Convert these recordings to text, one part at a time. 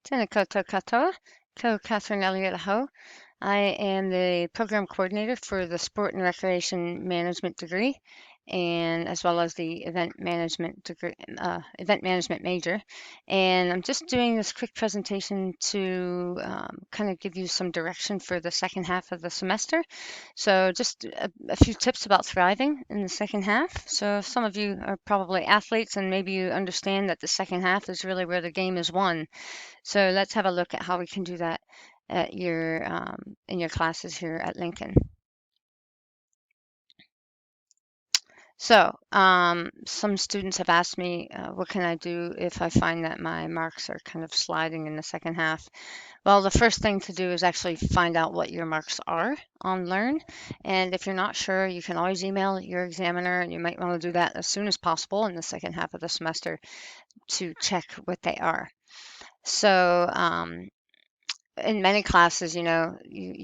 Tēnā koutou katoa, ko Catherine Elliott Ho. I am the program coordinator for the Sport and Recreation Management degree, and as well as the event management degree, event management major. And I'm just doing this quick presentation to kind of give you some direction for the second half of the semester. So just a few tips about thriving in the second half. So some of you are probably athletes, and maybe you understand that the second half is really where the game is won. So let's have a look at how we can do that at your in your classes here at Lincoln. So some students have asked me, what can I do if I find that my marks are kind of sliding in the second half? Well, the first thing to do is actually find out what your marks are on Learn. And if you're not sure, you can always email your examiner, and you might want to do that as soon as possible in the second half of the semester to check what they are. So in many classes, you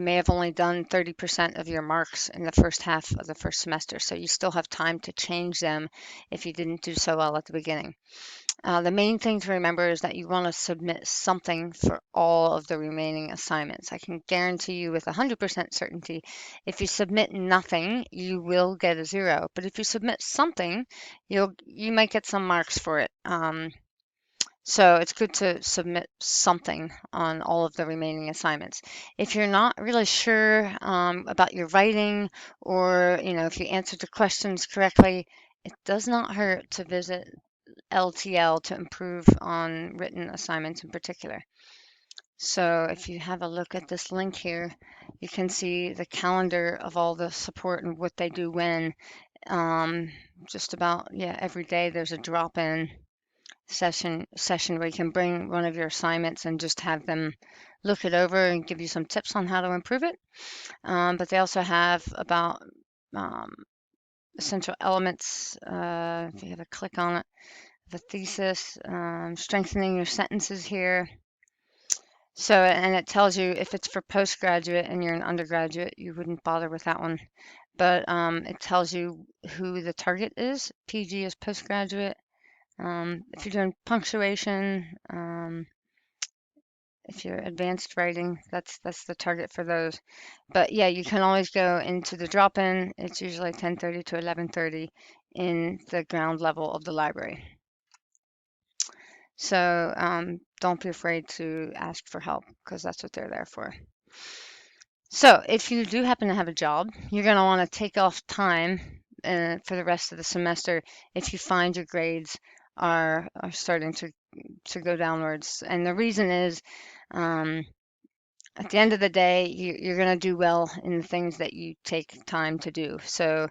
may have only done 30% of your marks in the first half of the first semester, so you still have time to change them if you didn't do so well at the beginning. The main thing to remember is that you want to submit something for all of the remaining assignments. I can guarantee you with 100% certainty, if you submit nothing, you will get a 0. But if you submit something, you might get some marks for it. So it's good to submit something on all of the remaining assignments. If you're not really sure about your writing, or if you answered the questions correctly, it does not hurt to visit LTL to improve on written assignments in particular. So if you have a look at this link here, you can see the calendar of all the support and what they do when. Just about, every day there's a drop-in session where you can bring one of your assignments and just have them look it over and give you some tips on how to improve it. But they also have about essential elements, if you have a click on it, the thesis, strengthening your sentences here. So, and it tells you if it's for postgraduate and you're an undergraduate, you wouldn't bother with that one. But it tells you who the target is. PG is postgraduate. If you're doing punctuation, if you're advanced writing, that's the target for those. But yeah, you can always go into the drop-in. It's usually 10:30 to 11:30 in the ground level of the library. So don't be afraid to ask for help, because that's what they're there for. So if you do happen to have a job, you're going to want to take off time for the rest of the semester if you find your grades are starting to go downwards. And the reason is, at the end of the day, you're going to do well in the things that you take time to do. So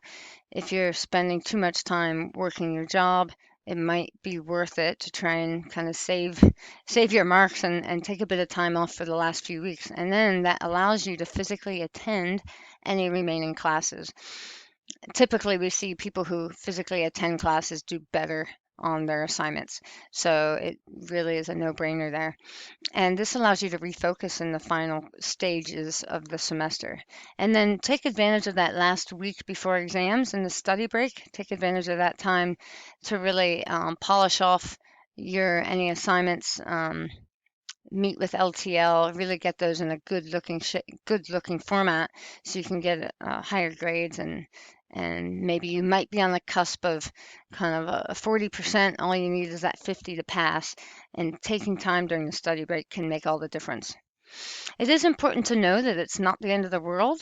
if you're spending too much time working your job, it might be worth it to try and kind of save your marks and take a bit of time off for the last few weeks. And then that allows you to physically attend any remaining classes. Typically, we see people who physically attend classes do better on their assignments. So it really is a no-brainer there. And this allows you to refocus in the final stages of the semester. And then take advantage of that last week before exams and the study break. Take advantage of that time to really polish off any assignments, meet with LTL, really get those in a good looking format, so you can get higher grades, and maybe you might be on the cusp of kind of a 40%. All you need is that 50 to pass, and taking time during the study break can make all the difference. It is important to know that it's not the end of the world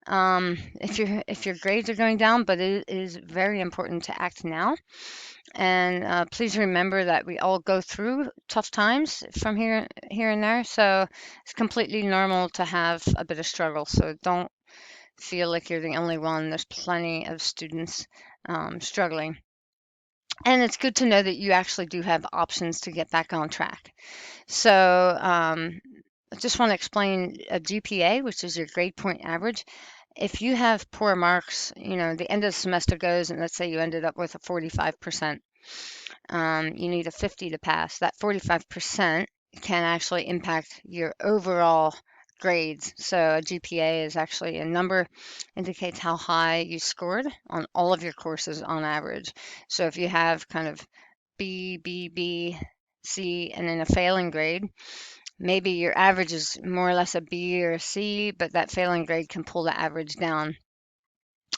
if your grades are going down, but it is very important to act now. And please remember that we all go through tough times from here and there. So it's completely normal to have a bit of struggle. So don't feel like you're the only one. There's plenty of students struggling. And it's good to know that you actually do have options to get back on track. So I just want to explain a GPA, which is your grade point average. If you have poor marks, the end of the semester goes, and let's say you ended up with a 45%. You need a 50 to pass. That 45% can actually impact your overall grades. So a GPA is actually a number, indicates how high you scored on all of your courses on average. So if you have kind of B, B, B, C, and then a failing grade, maybe your average is more or less a B or a C, but that failing grade can pull the average down,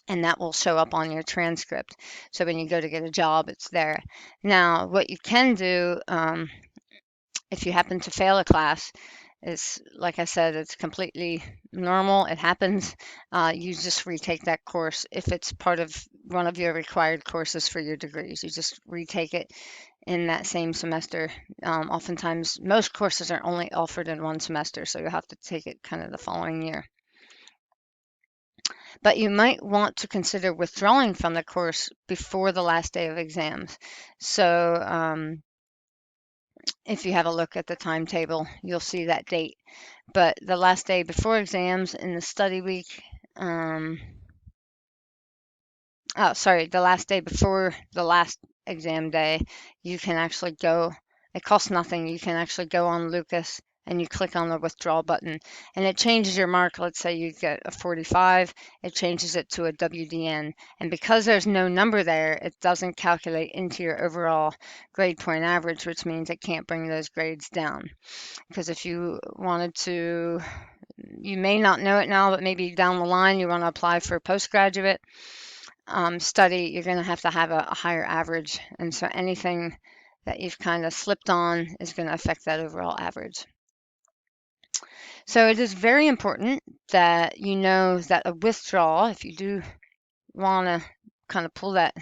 and that will show up on your transcript. So when you go to get a job, it's there. Now, what you can do, if you happen to fail a class, is, like I said, it's completely normal. It happens. You just retake that course if it's part of one of your required courses for your degrees. You just retake it in that same semester. Oftentimes, most courses are only offered in one semester, so you'll have to take it kind of the following year. But you might want to consider withdrawing from the course before the last day of exams. So if you have a look at the timetable, you'll see that date. But the last day before exams in the study week, the last day before the last exam day, you can actually go, it costs nothing. You can actually go on Lucas and you click on the withdraw button and it changes your mark. Let's say you get a 45, it changes it to a WDN. And because there's no number there, it doesn't calculate into your overall grade point average, which means it can't bring those grades down. Because if you wanted to, you may not know it now, but maybe down the line you want to apply for postgraduate study, you're going to have a higher average. And so anything that you've kind of slipped on is going to affect that overall average. So it is very important that you know that a withdrawal, if you do want to kind of pull that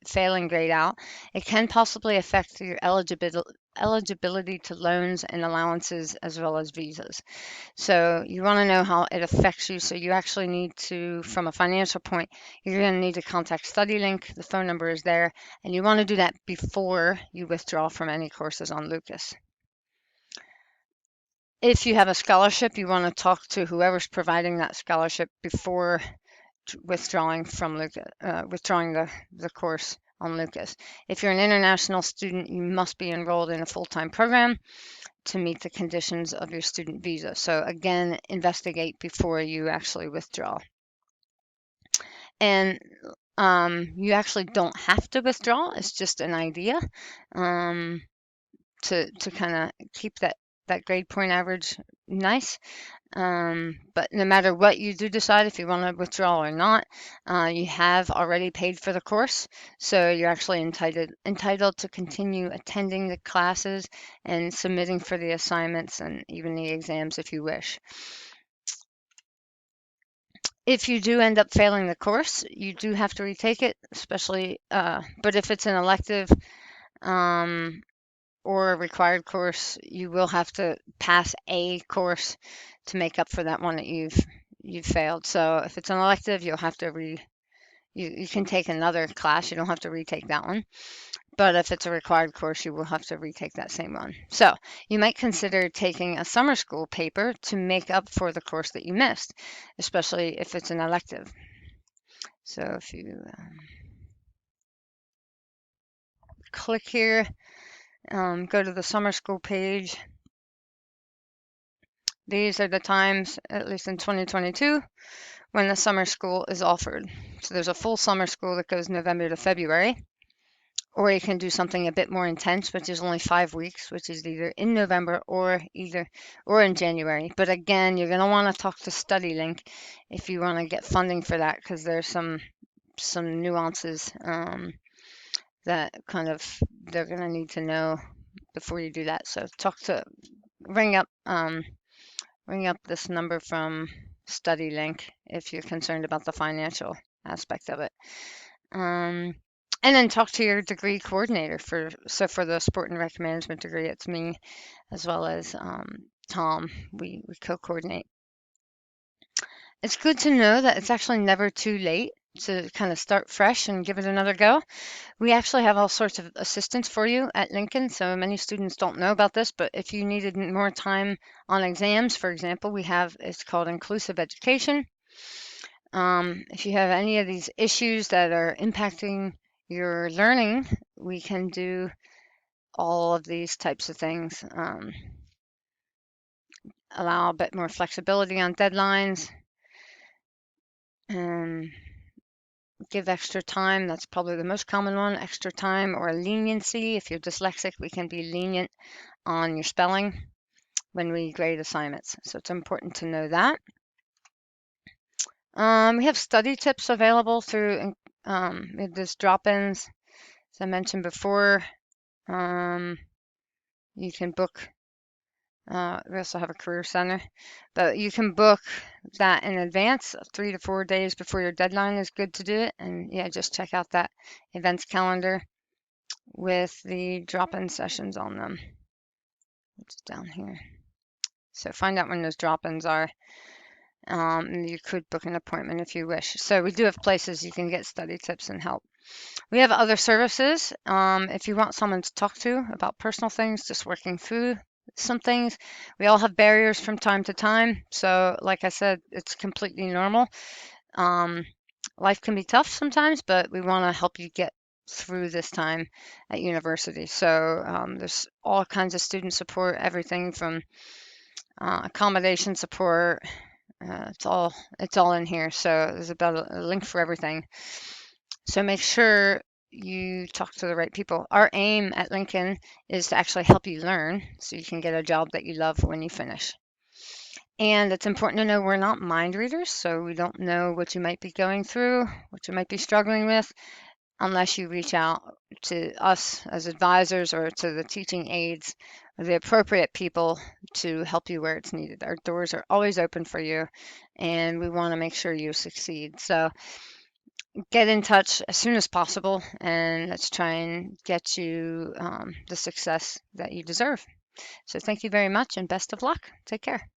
failing grade out, it can possibly affect your eligibility to loans and allowances as well as visas. So you want to know how it affects you. So you actually need to, from a financial point, you're going to need to contact StudyLink. The phone number is there, and you want to do that before you withdraw from any courses on Lucas. If you have a scholarship, you want to talk to whoever's providing that scholarship before withdrawing from Lucas, withdrawing the course on Lucas. If you're an international student, you must be enrolled in a full-time program to meet the conditions of your student visa. So again, investigate before you actually withdraw. And you actually don't have to withdraw. It's just an idea to kind of keep that grade point average nice. But no matter what you do decide, if you want to withdraw or not, you have already paid for the course, so you're actually entitled to continue attending the classes and submitting for the assignments and even the exams if you wish. If you do end up failing the course, you do have to retake it, especially, but if it's an elective, or a required course, you will have to pass a course to make up for that one that you've failed. So if it's an elective, you'll have to you can take another class. You don't have to retake that one. But if it's a required course, you will have to retake that same one. So you might consider taking a summer school paper to make up for the course that you missed, especially if it's an elective. So if you click here, go to the summer school page. These are the times, at least in 2022, when the summer school is offered. So there's a full summer school that goes November to February, or you can do something a bit more intense, which is only 5 weeks, which is either in November or in January. But again, you're going to want to talk to StudyLink if you want to get funding for that, because there's some nuances that kind of they're going to need to know before you do that. So ring up this number from StudyLink if you're concerned about the financial aspect of it. And then talk to your degree coordinator for the sport and rec management degree, it's me as well as Tom. We co-coordinate. It's good to know that it's actually never too late to kind of start fresh and give it another go. We actually have all sorts of assistance for you at Lincoln, so many students don't know about this, but if you needed more time on exams, for example, it's called inclusive education. If you have any of these issues that are impacting your learning, we can do all of these types of things. Allow a bit more flexibility on deadlines, and give extra time. That's probably the most common one, extra time, or leniency. If you're dyslexic, we can be lenient on your spelling, when we grade assignments. So it's important to know that. We have study tips available through there's drop-ins, as I mentioned before. You can book. We also have a career center, but you can book that in advance, 3 to 4 days before your deadline is good to do it. And yeah, just check out that events calendar with the drop-in sessions on them. It's down here. So find out when those drop-ins are. You could book an appointment if you wish. So we do have places you can get study tips and help. We have other services. If you want someone to talk to about personal things, just working through some things. We all have barriers from time to time. So like I said, it's completely normal. Life can be tough sometimes, but we want to help you get through this time at university. So there's all kinds of student support, everything from accommodation support. It's all in here. So there's about a link for everything. So make sure you talk to the right people. Our aim at Lincoln is to actually help you learn so you can get a job that you love when you finish. And it's important to know we're not mind readers, so we don't know what you might be going through, what you might be struggling with, unless you reach out to us as advisors or to the teaching aides or the appropriate people to help you where it's needed. Our doors are always open for you, and we want to make sure you succeed. So get in touch as soon as possible, and let's try and get you the success that you deserve. So thank you very much, and best of luck. Take care.